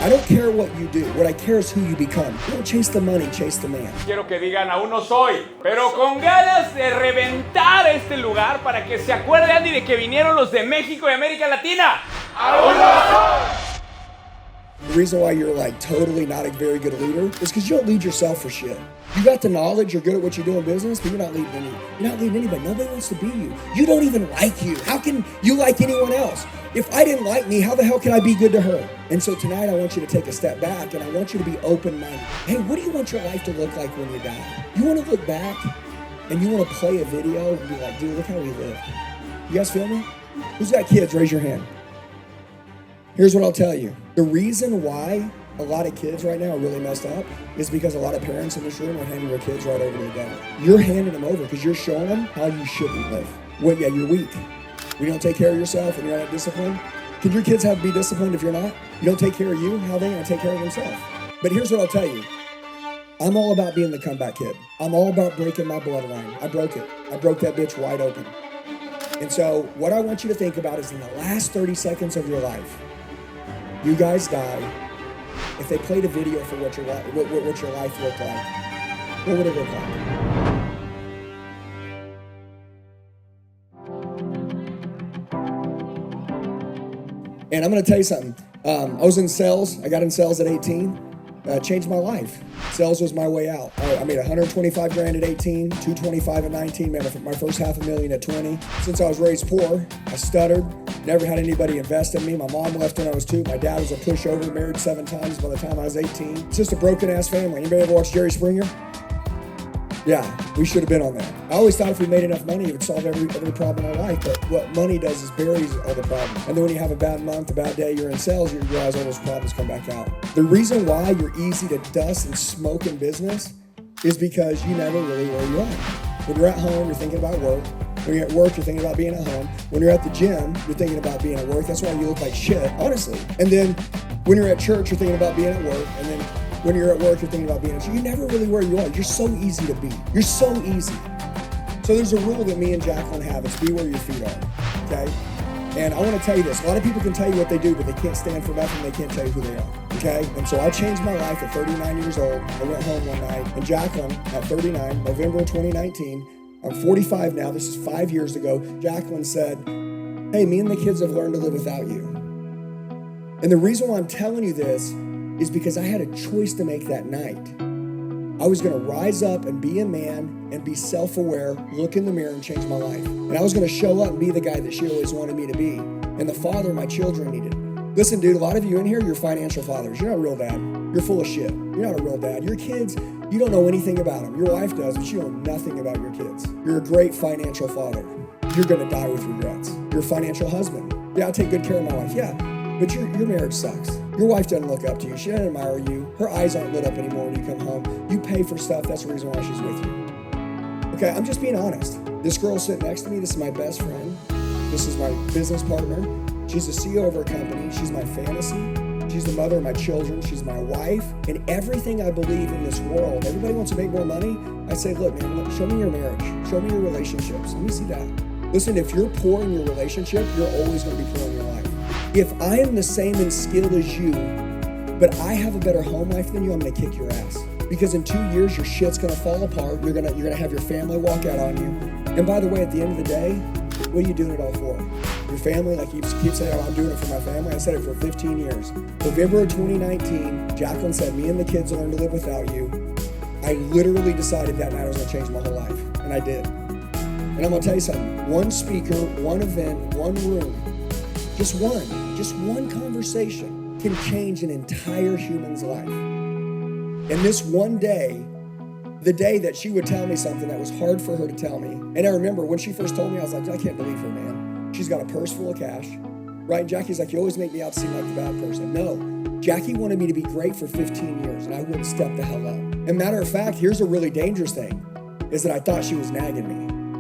I don't care what you do. What I care is who you become. Don't chase the money, chase the man. Quiero que digan, aún no soy, pero con ganas de reventar este lugar para que se acuerde Andy de que vinieron los de México y América Latina. ¡Aún no soy! The reason why you're like totally not a very good leader is because you don't lead yourself for shit. You got the knowledge, you're good at what you do in business, but you're not leading anybody. Nobody wants to be you. You don't even like you. How can you like anyone else? If I didn't like me, how the hell can I be good to her? And so tonight I want you to take a step back and I want you to be open-minded. Hey, what do you want your life to look like when you die? You want to look back and you want to play a video and be like, dude, look how we lived. You guys feel me? Who's got kids? Raise your hand. Here's what I'll tell you. The reason why a lot of kids right now are really messed up is because a lot of parents in this room are handing their kids right over to the devil. You're handing them over because you're showing them how you shouldn't live. Well, yeah, you're weak. When you don't take care of yourself and you're not disciplined, can your kids have to be disciplined if you're not? You don't take care of you, how are they going to take care of themselves? But here's what I'll tell you. I'm all about being the comeback kid. I'm all about breaking my bloodline. I broke it. I broke that bitch wide open. And so what I want you to think about is in the last 30 seconds of your life, you guys die. If they played a video for what your life looked like, what would it look like? And I'm going to tell you something. I was in sales. I got in sales at 18. Changed my life. Sales was my way out. I made 125 grand at 18, 225 at 19, made my first $500,000 at 20. Since I was raised poor, I stuttered, never had anybody invest in me. My mom left when I was 2. My dad was a pushover, married 7 times by the time I was 18. It's just a broken ass family. Anybody ever watch Jerry Springer? Yeah, we should have been on that. I always thought if we made enough money, it would solve every problem in our life. But what money does is buries all the problems. And then when you have a bad month, a bad day, you're in sales, you realize all those problems come back out. The reason why you're easy to dust and smoke in business is because you never really where you are. When you're at home, you're thinking about work. When you're at work, you're thinking about being at home. When you're at the gym, you're thinking about being at work. That's why you look like shit, honestly. And then when you're at church, you're thinking about being at work. And then when you're at work, you're thinking about being at church. You're never really where you are. You're so easy to be. You're so easy. So there's a rule that me and Jacqueline have. It's be where your feet are, okay? And I want to tell you this. A lot of people can tell you what they do, but they can't stand for nothing. They can't tell you who they are, okay? And so I changed my life at 39 years old. I went home one night, and Jacqueline, at 39, November of 2019, I'm 45 now. This is 5 years ago. Jacqueline said, hey, me and the kids have learned to live without you. And the reason why I'm telling you this is because I had a choice to make that night. I was going to rise up and be a man and be self-aware, look in the mirror and change my life. And I was going to show up and be the guy that she always wanted me to be and the father my children needed. Listen, dude, a lot of you in here, you're financial fathers. You're not a real dad. You're full of shit. You're not a real dad. Your kids, you don't know anything about them. Your wife does, but you know nothing about your kids. You're a great financial father. You're going to die with regrets. You're a financial husband. Yeah, I take good care of my wife. Yeah. But your marriage sucks. Your wife doesn't look up to you. She doesn't admire you. Her eyes aren't lit up anymore when you come home. You pay for stuff. That's the reason why she's with you. Okay, I'm just being honest. This girl sitting next to me, this is my best friend. This is my business partner. She's the CEO of her company. She's my fantasy. She's the mother of my children. She's my wife. And everything I believe in this world, everybody wants to make more money. I say, look, man, show me your marriage. Show me your relationships. Let me see that. Listen, if you're poor in your relationship, you're always going to be poor in your life. If I am the same in skill as you, but I have a better home life than you, I'm gonna kick your ass. Because in 2 years, your shit's gonna fall apart. You're gonna have your family walk out on you. And by the way, at the end of the day, what are you doing it all for? Your family, like you keep saying, oh, I'm doing it for my family. I said it for 15 years. November of 2019, Jacqueline said, me and the kids learn to live without you. I literally decided that night I was gonna change my whole life, and I did. And I'm gonna tell you something, one speaker, one event, one room, just one conversation can change an entire human's life. And this one day, the day that she would tell me something that was hard for her to tell me, and I remember when she first told me, I was like, I can't believe her, man. She's got a purse full of cash, right? And Jackie's like, you always make me out seem like the bad person. No, Jackie wanted me to be great for 15 years, and I wouldn't step the hell up. And matter of fact, here's a really dangerous thing, is that I thought she was nagging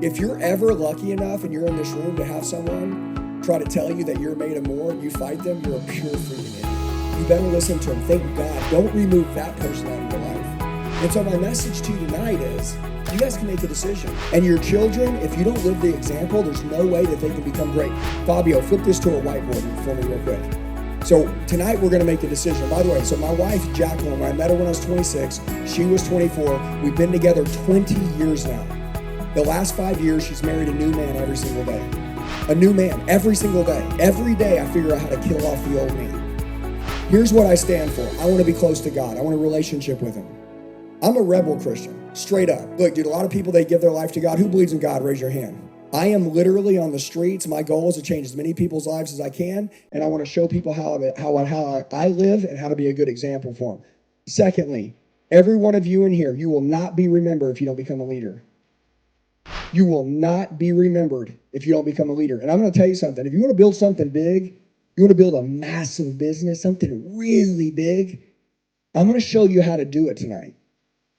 me. If you're ever lucky enough and you're in this room to have someone try to tell you that you're made of more, you fight them, you're a pure freaking idiot. You better listen to them. Thank God. Don't remove that person out of your life. And so my message to you tonight is, you guys can make a decision. And your children, if you don't live the example, there's no way that they can become great. Fabio, flip this to a whiteboard for me real quick. So tonight we're going to make a decision. By the way, so my wife, Jacqueline, when I met her when I was 26, she was 24. We've been together 20 years now. The last 5 years, she's married a new man every single day. A new man every single day. Every day I figure out how to kill off the old me. Here's what I stand for. I want to be close to God. I want a relationship with him. I'm a rebel Christian, straight up. Look, dude, a lot of people, they give their life to God. Who believes in God? Raise your hand. I am literally on the streets. My goal is to change as many people's lives as I can, and I want to show people how I live and how to be a good example for them. Secondly, every one of you in here, you will not be remembered if you don't become a leader. You will not be remembered if you don't become a leader. And I'm going to tell you something. If you want to build something big, you want to build a massive business, something really big, I'm going to show you how to do it tonight.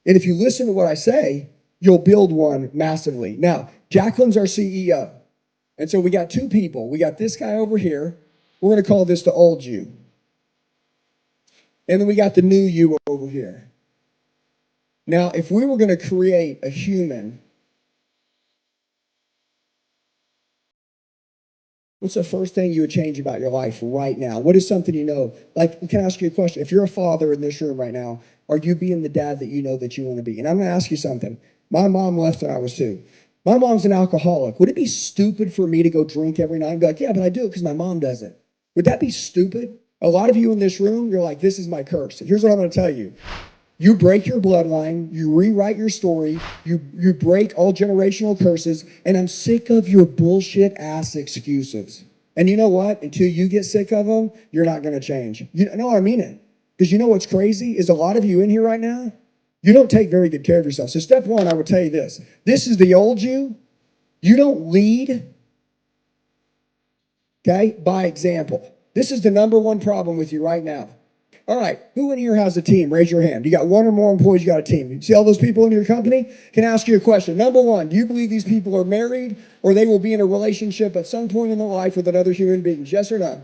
And if you listen to what I say, you'll build one massively. Now, Jacqueline's our CEO. And so we got two people. We got this guy over here. We're going to call this the old you. And then we got the new you over here. Now, if we were going to create a human, what's the first thing you would change about your life right now? What is something you know? Like, can I ask you a question? If you're a father in this room right now, are you being the dad that you know that you want to be? And I'm going to ask you something. My mom left when I was 2. My mom's an alcoholic. Would it be stupid for me to go drink every night and be like, yeah, but I do it because my mom does it? Would that be stupid? A lot of you in this room, you're like, this is my curse. Here's what I'm going to tell you. You break your bloodline, you rewrite your story, you break all generational curses, and I'm sick of your bullshit ass excuses. And you know what? Until you get sick of them, you're not going to change. No, I mean it. Because you know what's crazy is a lot of you in here right now, you don't take very good care of yourself. So step one, I would tell you this. This is the old you. You don't lead, okay, by example. This is the number one problem with you right now. All right, who in here has a team? Raise your hand. You got one or more employees, you got a team. You see all those people in your company? Can I ask you a question? Number one, do you believe these people are married or they will be in a relationship at some point in their life with another human being? Yes or no?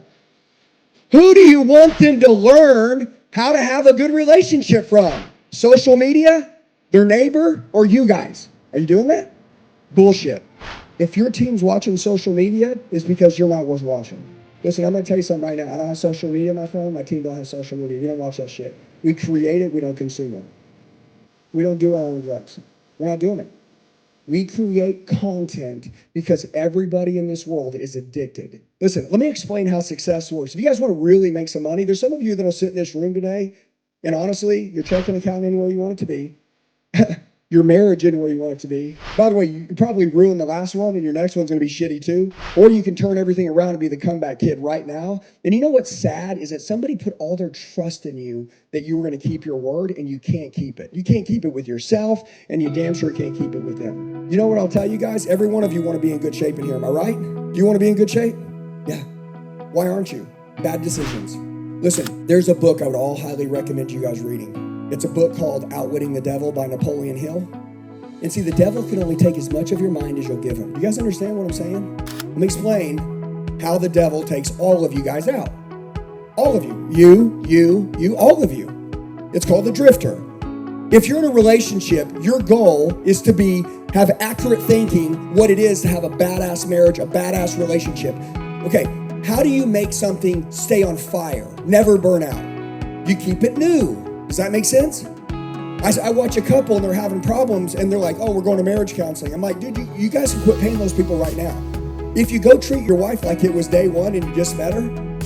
Who do you want them to learn how to have a good relationship from? Social media, their neighbor, or you guys? Are you doing that? Bullshit. If your team's watching social media, it's because you're not worth watching. Listen, I'm going to tell you something right now. I don't have social media on my phone. My team don't have social media. You don't watch that shit. We create it. We don't consume it. We don't do our own drugs. We're not doing it. We create content because everybody in this world is addicted. Listen, let me explain how success works. If you guys want to really make some money, there's some of you that will sit in this room today, and honestly, your checking account anywhere you want it to be. Your marriage anywhere you want it to be. By the way, you probably ruined the last one, and your next one's going to be shitty too. Or you can turn everything around and be the comeback kid right now. And you know what's sad is that somebody put all their trust in you that you were going to keep your word, and you can't keep it. You can't keep it with yourself, and you damn sure can't keep it with them. You know what I'll tell you guys? Every one of you want to be in good shape in here. Am I right? Do you want to be in good shape? Yeah. Why aren't you? Bad decisions. Listen, there's a book I would all highly recommend you guys reading. It's a book called Outwitting the Devil by Napoleon Hill. And see, the devil can only take as much of your mind as you'll give him. Do you guys understand what I'm saying? Let me explain how the devil takes all of you guys out. All of you. You, all of you. It's called the drifter. If you're in a relationship, your goal is to have accurate thinking what it is to have a badass marriage, a badass relationship. Okay, how do you make something stay on fire, never burn out? You keep it new. Does that make sense? I watch a couple and they're having problems and they're like, oh, we're going to marriage counseling. I'm like, dude, you guys can quit paying those people right now. If you go treat your wife like it was day one and you just met her,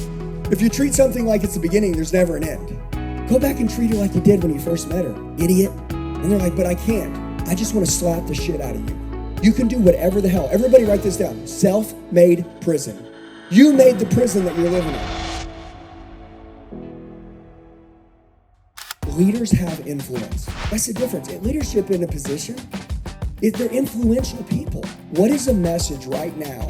if you treat something like it's the beginning, there's never an end. Go back and treat her like you did when you first met her, idiot. And they're like, but I can't. I just want to slap the shit out of you. You can do whatever the hell. Everybody write this down. Self-made prison. You made the prison that you're living in. Leaders have influence. That's the difference. Leadership in a position, they're influential people. What is a message right now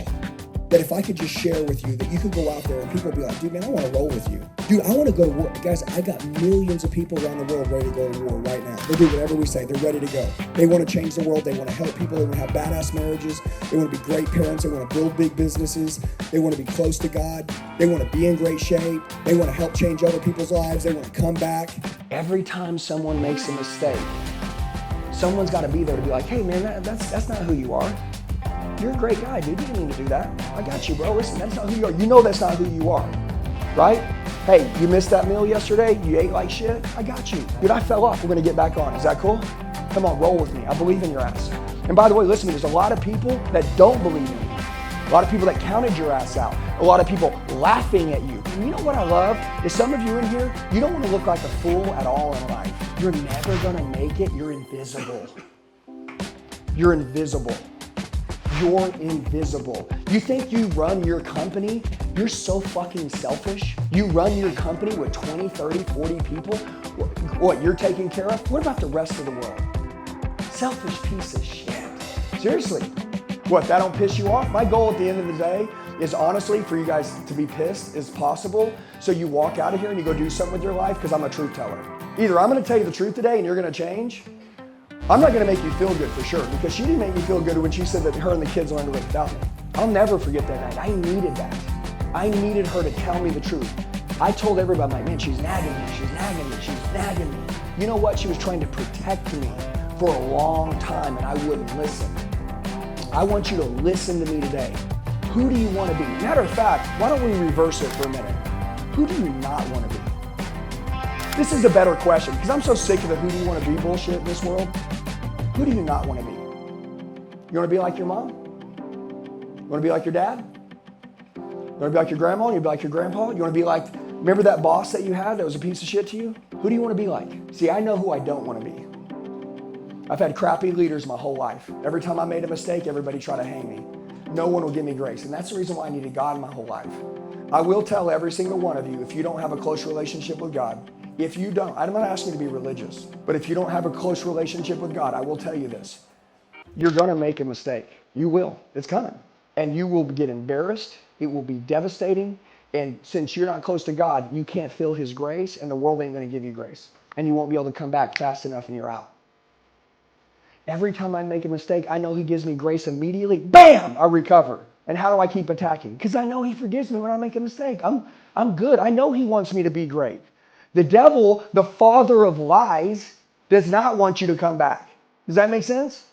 that if I could just share with you that you could go out there and people would be like, dude, man, I want to roll with you. Dude, I want to go to war. Guys, I got millions of people around the world ready to go to war right now. They do whatever we say. They're ready to go. They want to change the world. They want to help people. They want to have badass marriages. They want to be great parents. They want to build big businesses. They want to be close to God. They want to be in great shape. They want to help change other people's lives. They want to come back. Every time someone makes a mistake, someone's got to be there to be like, hey, man, that's not who you are. You're a great guy, dude. You didn't mean to do that. I got you, bro. Listen, that's not who you are. You know that's not who you are, right? Hey, you missed that meal yesterday? You ate like shit? I got you. Dude, I fell off. We're gonna get back on. Is that cool? Come on, roll with me. I believe in your ass. And by the way, listen to me, there's a lot of people that don't believe in you. A lot of people that counted your ass out. A lot of people laughing at you. And you know what I love? Is some of you in here, you don't want to look like a fool at all in life. You're never gonna make it. You're invisible. You're invisible. You're invisible. You think you run your company? You're so fucking selfish. You run your company with 20, 30, 40 people. What you're taking care of? What about the rest of the world? Selfish piece of shit. Seriously. What, that don't piss you off? My goal at the end of the day is honestly for you guys to be pissed as possible so you walk out of here and you go do something with your life because I'm a truth teller. Either I'm gonna tell you the truth today and you're gonna change. I'm not gonna make you feel good for sure because she didn't make me feel good when she said that her and the kids learned to live without me. I'll never forget that night. I needed that. I needed her to tell me the truth. I told everybody, like, man, she's nagging me, she's nagging me, she's nagging me. You know what? She was trying to protect me for a long time and I wouldn't listen. I want you to listen to me today. Who do you want to be? Matter of fact, why don't we reverse it for a minute? Who do you not want to be? This is a better question because I'm so sick of the who do you want to be bullshit in this world. Who do you not want to be? You want to be like your mom? You want to be like your dad? You want to be like your grandma? You want to be like your grandpa? You want to be like, remember that boss that you had that was a piece of shit to you? Who do you want to be like? See, I know who I don't want to be. I've had crappy leaders my whole life. Every time I made a mistake, everybody tried to hang me. No one will give me grace. And that's the reason why I needed God my whole life. I will tell every single one of you, if you don't have a close relationship with God, if you don't, I'm not asking you to be religious, but if you don't have a close relationship with God, I will tell you this. You're gonna make a mistake. You will. It's coming. And you will get embarrassed. It will be devastating. And since you're not close to God, you can't feel His grace and the world ain't gonna give you grace. And you won't be able to come back fast enough and you're out. Every time I make a mistake, I know He gives me grace immediately. Bam! I recover. And how do I keep attacking? Because I know He forgives me when I make a mistake. I'm good. I know He wants me to be great. The devil, the father of lies, does not want you to come back. Does that make sense?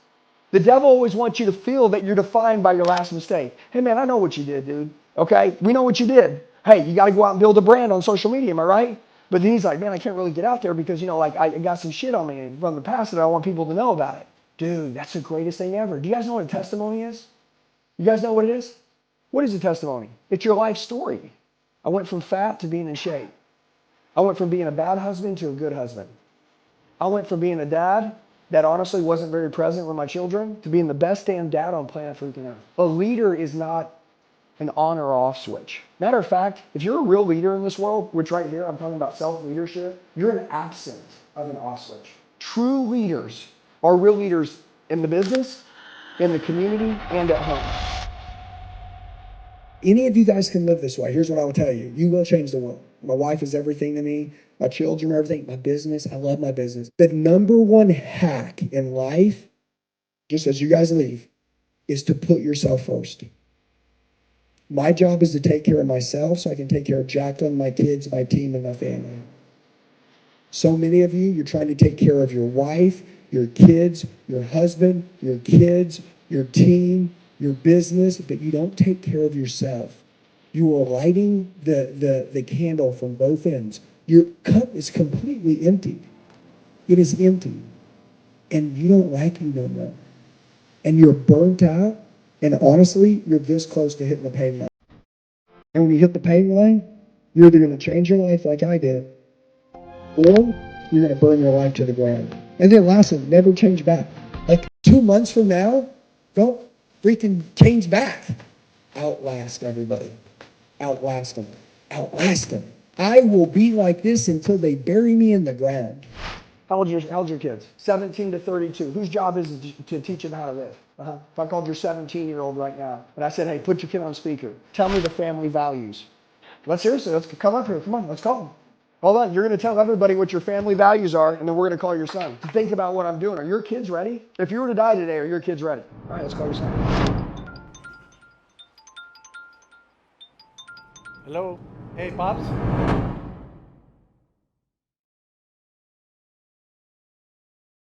The devil always wants you to feel that you're defined by your last mistake. Hey man, I know what you did, dude. Okay? We know what you did. Hey, you got to go out and build a brand on social media, am I right? But then he's like, man, I can't really get out there because, I got some shit on me from the past that I want people to know about it. Dude, that's the greatest thing ever. Do you guys know what a testimony is? You guys know what it is? What is a testimony? It's your life story. I went from fat to being in shape. I went from being a bad husband to a good husband. I went from being a dad that honestly wasn't very present with my children to being the best damn dad on planet freaking Earth. A leader is not an on or off switch. Matter of fact, if you're a real leader in this world, which right here I'm talking about self-leadership, you're an absent of an off switch. True leaders are real leaders in the business, in the community, and at home. Any of you guys can live this way. Here's what I will tell you. You will change the world. My wife is everything to me. My children are everything. My business, I love my business. The number one hack in life, just as you guys leave, is to put yourself first. My job is to take care of myself so I can take care of Jacqueline, my kids, my team, and my family. So many of you, you're trying to take care of your wife, your kids, your husband, your kids, your team, your business, but you don't take care of yourself. You are lighting the candle from both ends. Your cup is completely empty. It is empty. And you don't like you no more. And you're burnt out. And honestly, you're this close to hitting the pavement. And when you hit the pavement line, you're either going to change your life like I did, or you're going to burn your life to the ground. And then lastly, never change back. Like 2 months from now, don't freaking change back. Outlast everybody. Outlast them. Outlast them. I will be like this until they bury me in the ground. How old are your kids? 17 to 32. Whose job is it to teach them how to live? If I called your 17-year-old right now and I said, hey, put your kid on speaker. Tell me the family values. Let's come up here. Come on, let's call them. Hold on, you're going to tell everybody what your family values are, and then we're going to call your son. Think about what I'm doing. Are your kids ready? If you were to die today, are your kids ready? All right, let's call your son. Hello. Hey, Pops.